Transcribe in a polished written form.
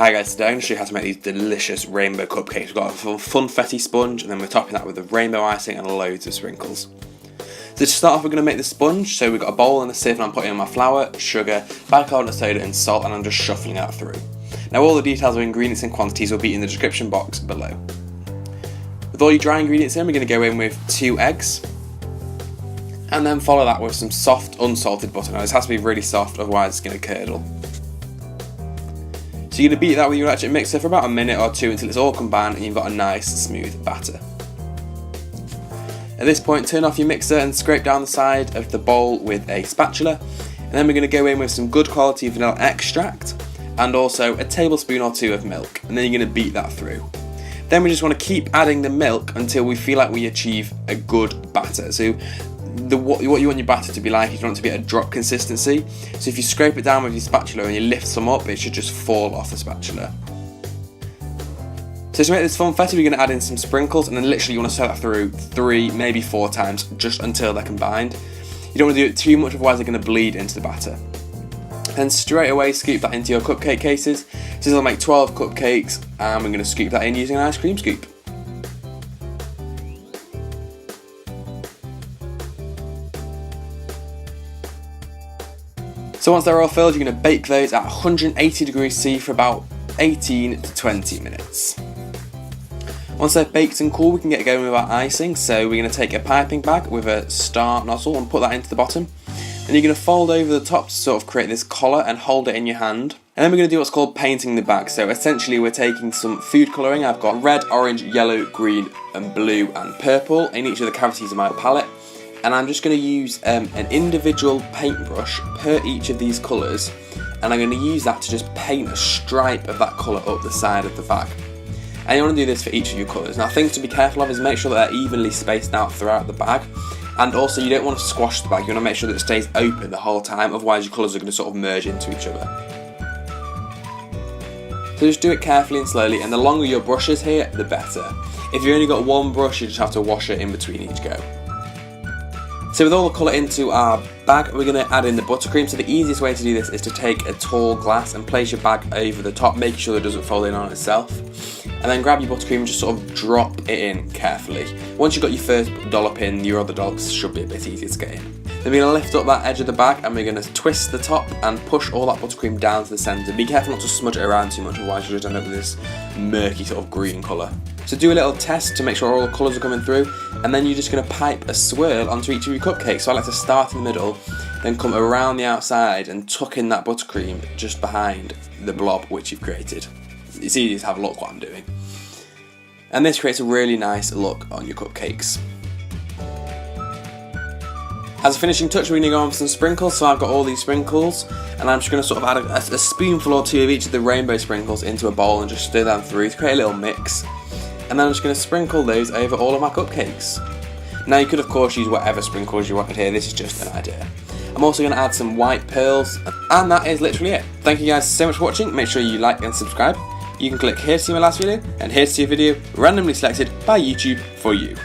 Hi guys, today I'm going to show you how to make these delicious rainbow cupcakes. We've got a funfetti sponge and then we're topping that with the rainbow icing and loads of sprinkles. So to start off we're going to make the sponge. So we've got a bowl and a sieve and I'm putting in my flour, sugar, bicarbonate soda and salt, and I'm just shuffling that through. Now all the details of ingredients and quantities will be in the description box below. With all your dry ingredients in, we're going to go in with 2 eggs. And then follow that with some soft unsalted butter. Now this has to be really soft, otherwise it's going to curdle. So you're going to beat that with your electric mixer for about a minute or two until it's all combined and you've got a nice smooth batter. At this point, turn off your mixer and scrape down the side of the bowl with a spatula. And then we're going to go in with some good quality vanilla extract and also a tablespoon or 2 of milk. And then you're going to beat that through. Then we just want to keep adding the milk until we feel like we achieve a good batter. So what you want your batter to be like is you want it to be at a drop consistency. So if you scrape it down with your spatula and you lift some up, it should just fall off the spatula. So to make this funfetti, we're going to add in some sprinkles and then literally you want to stir that through 3, maybe 4 times just until they're combined. You don't want to do it too much, otherwise they're going to bleed into the batter. And straight away scoop that into your cupcake cases. So this will make 12 cupcakes and we're going to scoop that in using an ice cream scoop. So once they're all filled, you're going to bake those at 180 degrees C for about 18 to 20 minutes. Once they're baked and cool, we can get going with our icing. So we're going to take a piping bag with a star nozzle and put that into the bottom. And you're going to fold over the top to sort of create this collar and hold it in your hand. And then we're going to do what's called painting the bag. So essentially we're taking some food colouring. I've got red, orange, yellow, green and blue and purple in each of the cavities of my palette. And I'm just going to use an individual paintbrush per each of these colours, and I'm going to use that to just paint a stripe of that colour up the side of the bag. And you want to do this for each of your colours. Now things to be careful of is make sure that they're evenly spaced out throughout the bag, and also you don't want to squash the bag, you want to make sure that it stays open the whole time, otherwise your colours are going to sort of merge into each other. So just do it carefully and slowly, and the longer your brush is here, the better. If you've only got one brush, you just have to wash it in between each go. So with all the colour into our bag, we're going to add in the buttercream. So the easiest way to do this is to take a tall glass and place your bag over the top, making sure it doesn't fold in on itself. And then grab your buttercream and just sort of drop it in carefully. Once you've got your first dollop in, your other dollops should be a bit easier to get in. Then we're going to lift up that edge of the bag and we're going to twist the top and push all that buttercream down to the centre. Be careful not to smudge it around too much, otherwise you'll just end up with this murky sort of green colour. So do a little test to make sure all the colours are coming through, and then you're just going to pipe a swirl onto each of your cupcakes. So I like to start in the middle, then come around the outside and tuck in that buttercream just behind the blob which you've created. It's easy to have a look what I'm doing. And this creates a really nice look on your cupcakes. As a finishing touch, we're going to go on with some sprinkles. So I've got all these sprinkles, and I'm just going to sort of add a spoonful or 2 of each of the rainbow sprinkles into a bowl and just stir them through to create a little mix. And then I'm just going to sprinkle those over all of my cupcakes. Now you could of course use whatever sprinkles you wanted here, this is just an idea. I'm also going to add some white pearls, and that is literally it. Thank you guys so much for watching, make sure you like and subscribe. You can click here to see my last video, and here to see a video randomly selected by YouTube for you.